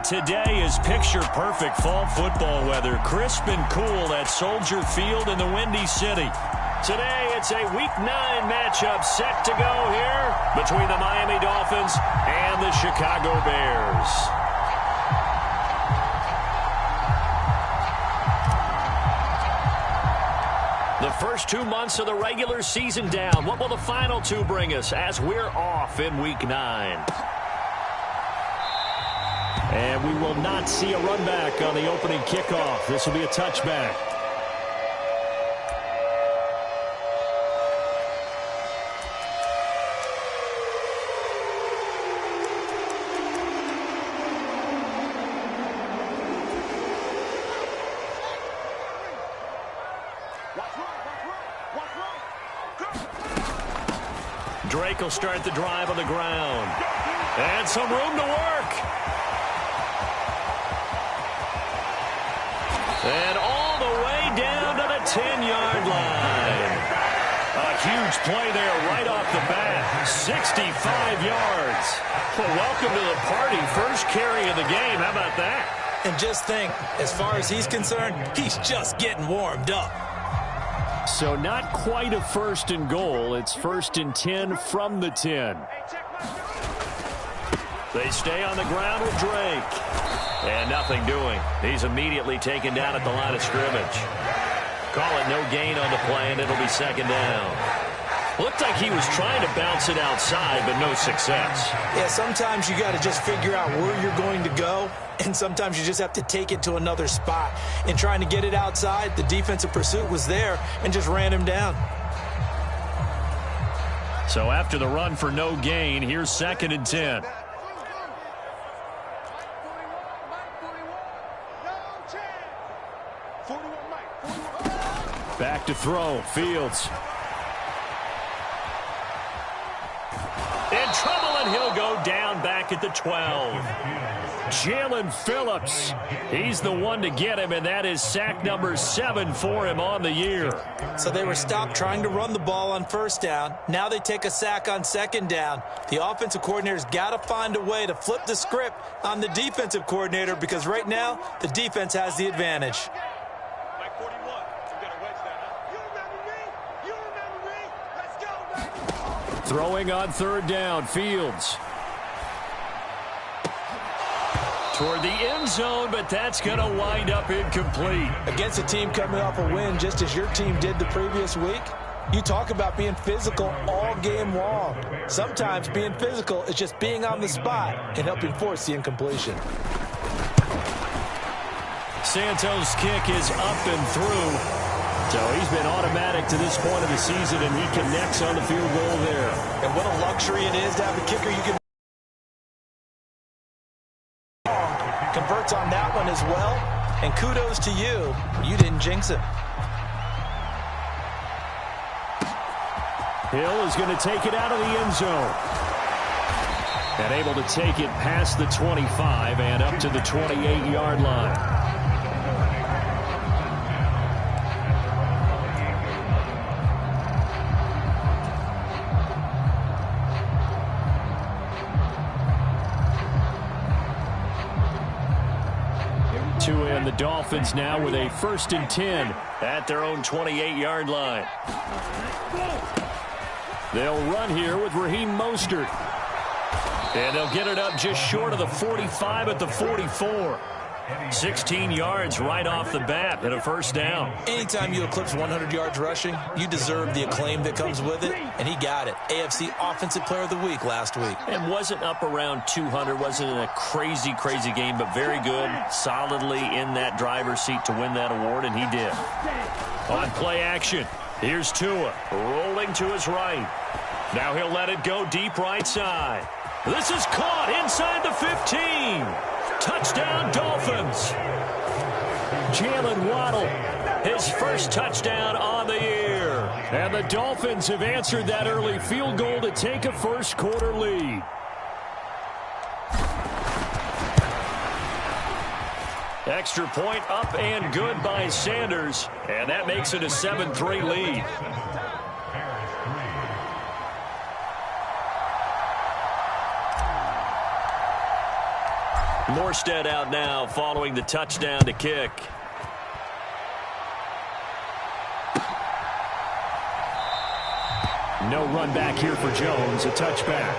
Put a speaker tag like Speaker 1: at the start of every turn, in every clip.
Speaker 1: today is picture-perfect fall football weather. Crisp and cool at Soldier Field in the Windy City. Today, it's a Week 9 matchup set to go here between the Miami Dolphins and the Chicago Bears. The first 2 months of the regular season down. What will the final 2 bring us as we're off in Week 9? And we will not see a run back on the opening kickoff. This will be a touchback. Drake will start the drive on the ground. And some room to work. And all the way down to the 10-yard line. A huge play there right off the bat. 65 yards. Well, welcome to the party. First carry of the game. How about that?
Speaker 2: And just think, as far as he's concerned, he's just getting warmed up.
Speaker 1: So not quite a 1st and goal. It's 1st and 10 from the 10. They stay on the ground with Drake. And nothing doing. He's immediately taken down at the line of scrimmage. Call it no gain on the play, and it'll be 2nd down. Looked like he was trying to bounce it outside, but no success.
Speaker 2: Yeah, sometimes you got to just figure out where you're going to go, and sometimes you just have to take it to another spot. In trying to get it outside, the defensive pursuit was there and just ran him down.
Speaker 1: So after the run for no gain, here's 2nd and 10. Back to throw. Fields. In trouble, and he'll go down back at the 12. Jalen Phillips. He's the one to get him, and that is sack number 7 for him on the year.
Speaker 2: So they were stopped trying to run the ball on 1st down. Now they take a sack on 2nd down. The offensive coordinator's got to find a way to flip the script on the defensive coordinator because right now the defense has the advantage.
Speaker 1: Throwing on 3rd down, Fields. Toward the end zone, but that's going to wind up incomplete.
Speaker 2: Against a team coming off a win, just as your team did the previous week, you talk about being physical all game long. Sometimes being physical is just being on the spot and helping force the incompletion.
Speaker 1: Santos' kick is up and through. So he's been automatic to this point of the season, and he connects on the field goal there.
Speaker 2: And what a luxury it is to have a kicker you can converts on that one as well. And kudos to you. You didn't jinx him.
Speaker 1: Hill is going to take it out of the end zone. And able to take it past the 25 and up to the 28-yard line. The Dolphins now with a 1st and 10 at their own 28-yard line. They'll run here with Raheem Mostert. And they'll get it up just short of the 45 at the 44. 16 yards right off the bat and a 1st down.
Speaker 2: Anytime you eclipse 100 yards rushing, you deserve the acclaim that comes with it, and he got it. AFC Offensive Player of the Week last week.
Speaker 1: And wasn't up around 200, wasn't in a crazy game, but very good, solidly in that driver's seat to win that award, and he did. On play action, here's Tua, rolling to his right. Now he'll let it go deep right side. This is caught inside the 15. Touchdown, Dolphins. Jalen Waddle, his 1st touchdown on the year. And the Dolphins have answered that early field goal to take a 1st quarter lead. Extra point up and good by Sanders. And that makes it a 7-3 lead. Morstead out now following the touchdown to kick.
Speaker 3: No run back here for Jones, a touchback.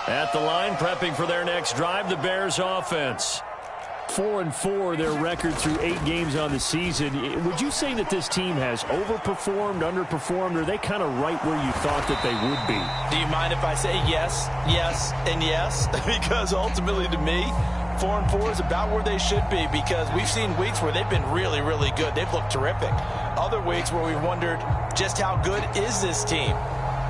Speaker 1: At the line, prepping for their next drive, the Bears offense.
Speaker 3: 4-4, their record through 8 games on the season. Would you say that this team has overperformed, underperformed, or are they kind of right where you thought that they would be?
Speaker 2: Do you mind if I say yes, yes, and yes? Because ultimately to me, 4-4 is about where they should be, because we've seen weeks where they've been really, really good. They've looked terrific. Other weeks where we've wondered just how good is this team.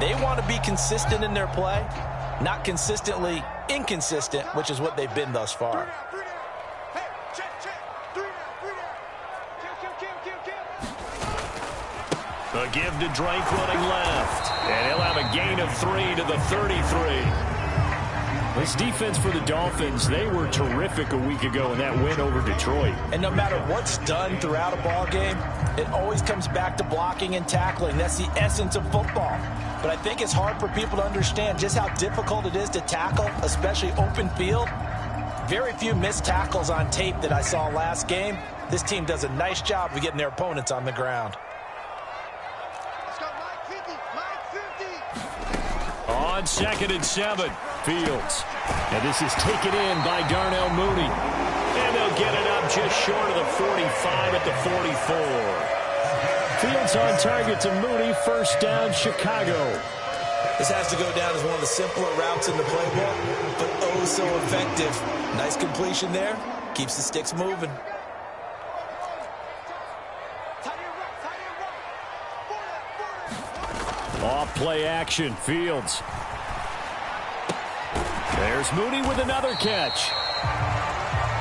Speaker 2: They want to be consistent in their play, not consistently inconsistent, which is what they've been thus far.
Speaker 1: A give to Drake running left. And he'll have a gain of 3 to the 33.
Speaker 3: This defense for the Dolphins, they were terrific a week ago in that win over Detroit.
Speaker 2: And no matter what's done throughout a ball game, it always comes back to blocking and tackling. That's the essence of football. But I think it's hard for people to understand just how difficult it is to tackle, especially open field. Very few missed tackles on tape that I saw last game. This team does a nice job of getting their opponents on the ground.
Speaker 1: On 2nd and 7,
Speaker 3: Fields. And this is taken in by Darnell Mooney.
Speaker 1: and they'll get it up just short of the 45 at the 44.
Speaker 3: Fields on target to Mooney. First down, Chicago.
Speaker 2: This has to go down as one of the simpler routes in the playbook, but oh so effective. Nice completion there. Keeps the sticks moving.
Speaker 3: Off play action, Fields. There's Mooney with another catch.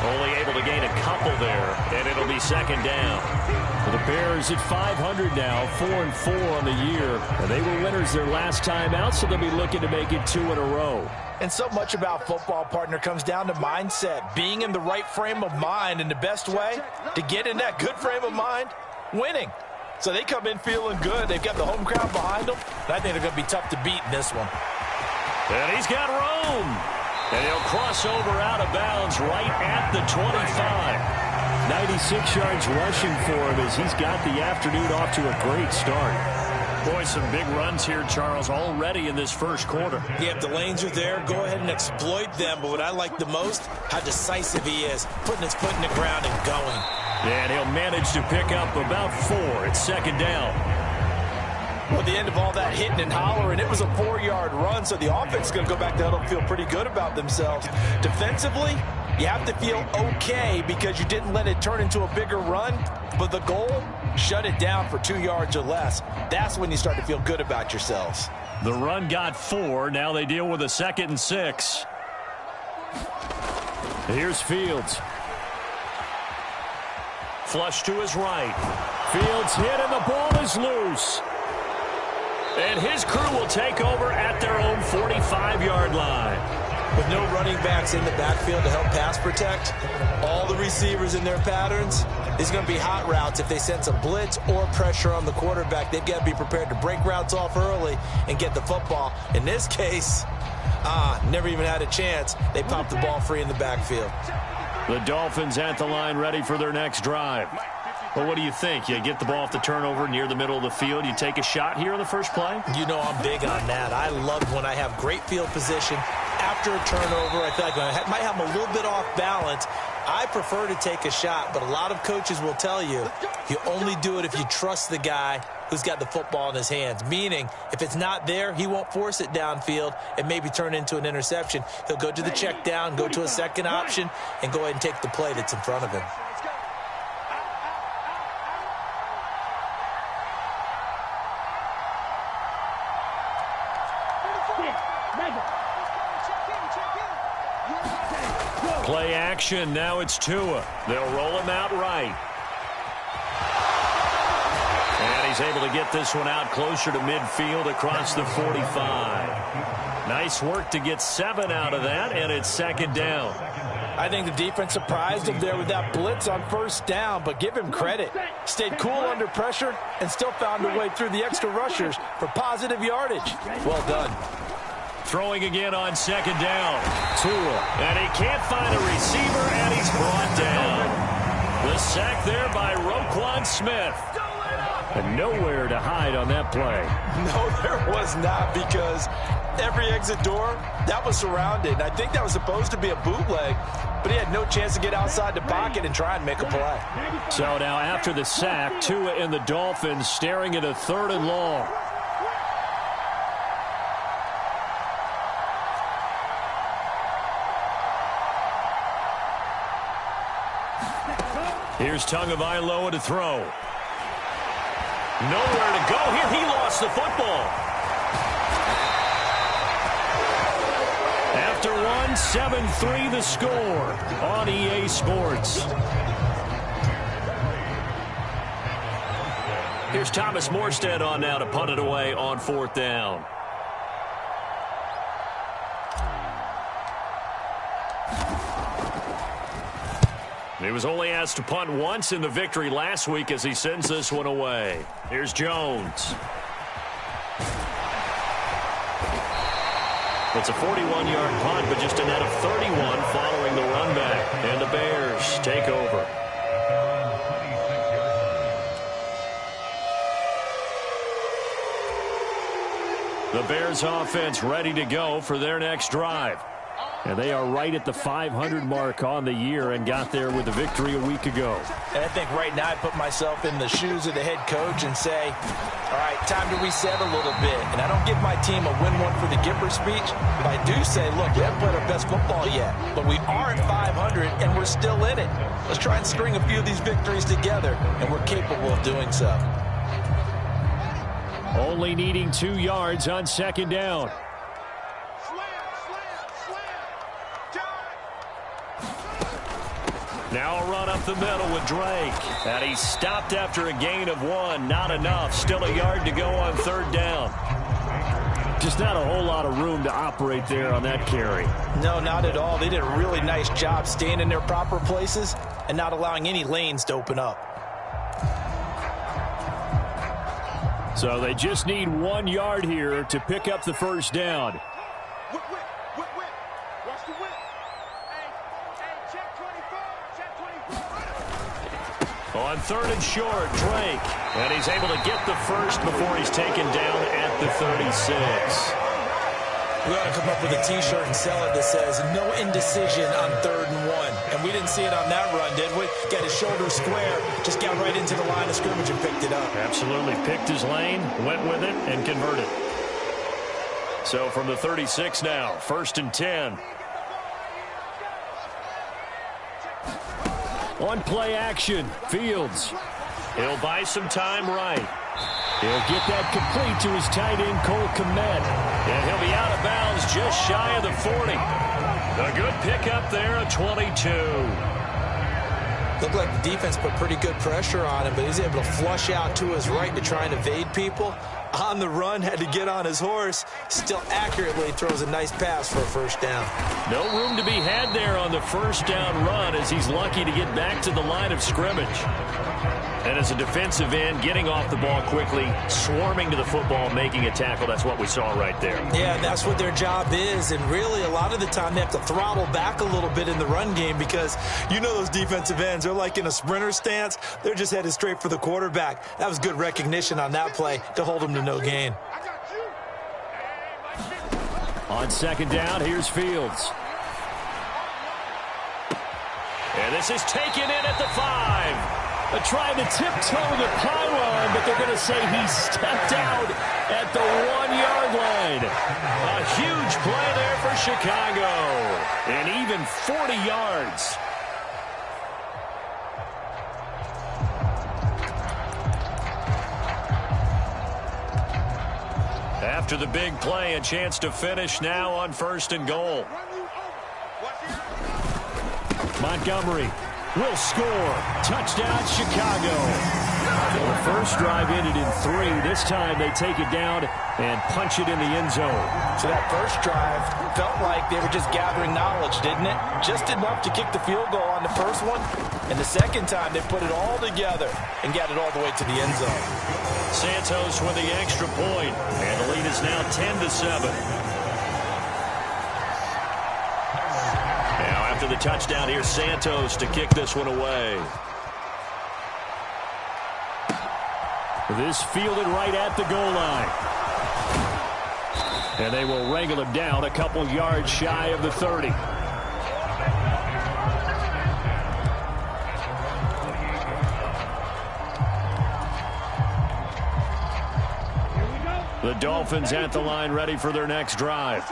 Speaker 1: Only able to gain a couple there, and it'll be second down.
Speaker 3: For the Bears at 500 now, 4-4 on the year. And they were winners their last time out, so they'll be looking to make it 2 in a row.
Speaker 2: And so much about football, partner, comes down to mindset. Being in the right frame of mind, and the best way to get in that good frame of mind, winning. So they come in feeling good. They've got the home crowd behind them. And I think they're going to be tough to beat in this one.
Speaker 1: And he's got room. And he'll cross over out of bounds right at the 25.
Speaker 3: 96 yards rushing for him as he's got the afternoon off to a great start.
Speaker 1: Boy, some big runs here, Charles, already in this first quarter.
Speaker 2: Yeah, if the lanes are there, go ahead and exploit them. But what I like the most, how decisive he is, putting his foot in the ground and going.
Speaker 1: And he'll manage to pick up about 4 at second down.
Speaker 2: Well, at the end of all that hitting and hollering, it was a 4-yard run, so the offense is going to go back to huddle and feel pretty good about themselves. Defensively, you have to feel okay because you didn't let it turn into a bigger run, but the goal, shut it down for 2 yards or less. That's when you start to feel good about yourselves.
Speaker 1: The run got 4. Now they deal with a 2nd and 6.
Speaker 3: Here's Fields.
Speaker 1: Flush to his right.
Speaker 3: Fields hit and the ball is loose.
Speaker 1: And his crew will take over at their own 45-yard line.
Speaker 2: With no running backs in the backfield to help pass protect, all the receivers in their patterns, these are going to be hot routes. If they sense a blitz or pressure on the quarterback, they've got to be prepared to break routes off early and get the football. In this case, never even had a chance. They popped the ball free in the backfield.
Speaker 1: The Dolphins at the line ready for their next drive. Well, what do you think? You get the ball off the turnover near the middle of the field. You take a shot here on the first play?
Speaker 2: You know I'm big on that. I love when I have great field position. After a turnover, I feel like I might have them a little bit off balance. I prefer to take a shot, but a lot of coaches will tell you, you only do it if you trust the guy who's got the football in his hands. Meaning, if it's not there, he won't force it downfield and maybe turn into an interception. He'll go to the check down, go to a second option, and go ahead and take the play that's in front of him.
Speaker 1: Play action. Now it's Tua. They'll roll him out right. And he's able to get this one out closer to midfield across the 45. Nice work to get 7 out of that, and it's second down.
Speaker 2: I think the defense surprised him there with that blitz on first down, but give him credit. Stayed cool under pressure and still found a way through the extra rushers for positive yardage. Well done.
Speaker 1: Throwing again on second down. Tua. And he can't find a receiver, and he's brought down. The sack there by Roquan Smith.
Speaker 3: And nowhere to hide on that play.
Speaker 2: No, there was not, because every exit door, that was surrounded. I think that was supposed to be a bootleg, but he had no chance to get outside the pocket and try and make a play.
Speaker 3: So now after the sack, Tua and the Dolphins staring at a 3rd and long. Here's Tagovailoa to throw.
Speaker 1: Nowhere to go here. He lost the football. After one, 7-3 the score on EA Sports. Here's Thomas Morstead on now to punt it away on 4th down. He was only asked to punt once in the victory last week as he sends this one away. Here's Jones. It's a 41-yard punt, but just a net of 31 following the run back. And the Bears take over. The Bears offense ready to go for their next drive. And they are right at the 500 mark on the year and got there with the victory a week ago.
Speaker 2: And I think right now I put myself in the shoes of the head coach and say, all right, time to reset a little bit. And I don't give my team a win one for the Gipper speech, but I do say, look, we haven't played our best football yet, but we are at 500 and we're still in it. Let's try and string a few of these victories together, and we're capable of doing so.
Speaker 3: Only needing 2 yards on 2nd down.
Speaker 1: Now a run up the middle with Drake. And he stopped after a gain of 1. Not enough. Still a yard to go on 3rd down.
Speaker 3: Just not a whole lot of room to operate there on that carry.
Speaker 2: No, not at all. They did a really nice job staying in their proper places and not allowing any lanes to open up.
Speaker 3: So they just need 1 yard here to pick up the 1st down.
Speaker 1: On 3rd and short, Drake. And he's able to get the first before he's taken down at the 36.
Speaker 2: We ought to come up with a T-shirt and sell it that says, no indecision on 3rd and 1. And we didn't see it on that run, did we? Got his shoulder square, just got right into the line of scrimmage and picked it up.
Speaker 1: Absolutely. Picked his lane, went with it, and converted. So from the 36 now, 1st and 10.
Speaker 3: On play action, Fields.
Speaker 1: He'll buy some time right.
Speaker 3: He'll get that complete to his tight end, Cole Kmet.
Speaker 1: And he'll be out of bounds just shy of the 40. A good pickup there, a 22.
Speaker 2: Looked like the defense put pretty good pressure on him, but he's able to flush out to his right to try and evade people. On the run, had to get on his horse. Still accurately throws a nice pass for a 1st down.
Speaker 1: No room to be had there on the 1st down run as he's lucky to get back to the line of scrimmage. And as a defensive end, getting off the ball quickly, swarming to the football, making a tackle, that's what we saw right there.
Speaker 2: Yeah, that's what their job is. And really, a lot of the time, they have to throttle back a little bit in the run game because you know those defensive ends, they're like in a sprinter stance. They're just headed straight for the quarterback. That was good recognition on that play to hold them to no gain.
Speaker 3: On 2nd down, here's Fields.
Speaker 1: And this is taken in at the 5.
Speaker 3: Trying to tiptoe the pylon, but they're going to say he stepped out at the 1-yard line.
Speaker 1: A huge play there for Chicago.
Speaker 3: And even 40 yards.
Speaker 1: After the big play, a chance to finish now on 1st and goal.
Speaker 3: Montgomery will score. Touchdown, Chicago. The first drive ended in 3. This time they take it down and punch it in the end zone.
Speaker 2: So that first drive felt like they were just gathering knowledge, didn't it? Just enough to kick the field goal on the first one. And the second time they put it all together and got it all the way to the end zone.
Speaker 1: Santos with the extra point, and the lead is now 10-7. Now after the touchdown, here's Santos to kick this one away.
Speaker 3: This fielded right at the goal line. And they will wrangle him down a couple yards shy of the 30. The Dolphins at the line ready for their next drive.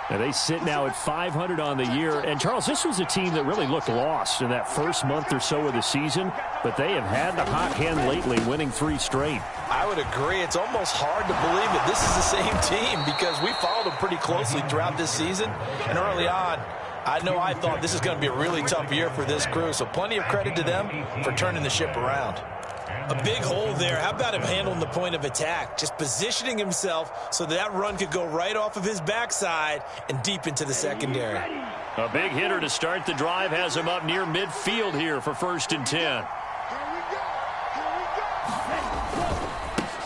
Speaker 3: And they sit now at 500 on the year. And, Charles, this was a team that really looked lost in that first month or so of the season. But they have had the hot hand lately, winning 3 straight.
Speaker 2: I would agree. It's almost hard to believe that this is the same team because we followed them pretty closely throughout this season. And early on, I thought this is going to be a really tough year for this crew. So plenty of credit to them for turning the ship around. A big hole there. How about him handling the point of attack? Just positioning himself so that run could go right off of his backside and deep into the secondary.
Speaker 1: A big hitter to start the drive has him up near midfield here for 1st and 10.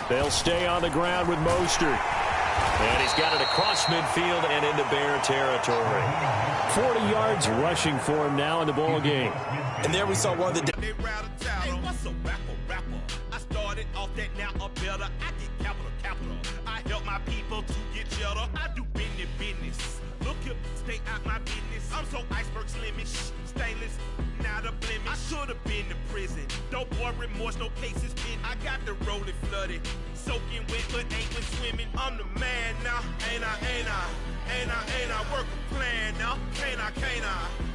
Speaker 1: They'll stay on the ground with Mostert. And he's got it across midfield and into Bear territory. 40 yards rushing for him now in the ball game.
Speaker 2: And there we saw one of the...
Speaker 4: I started off that now a better. I get capital. I help my people to get cheddar. I do business. Look here, stay out my business. I'm so iceberg slimish, stainless, not a blemish. I should have been to prison. No boy remorse, no cases pinned. I got the rolling flooded, soaking wet, but ain't been swimming. I'm the man now, ain't I? Work a plan now, can't I?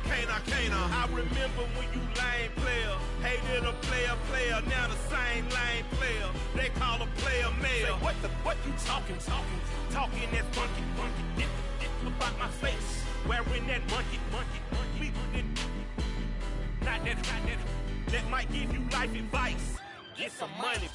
Speaker 4: I remember when you lame player, hated a player, now the same lame player. They call a player mayor. What you talking that funky, dip about my face, wearing that monkey. We not that might give you life advice. Get some money.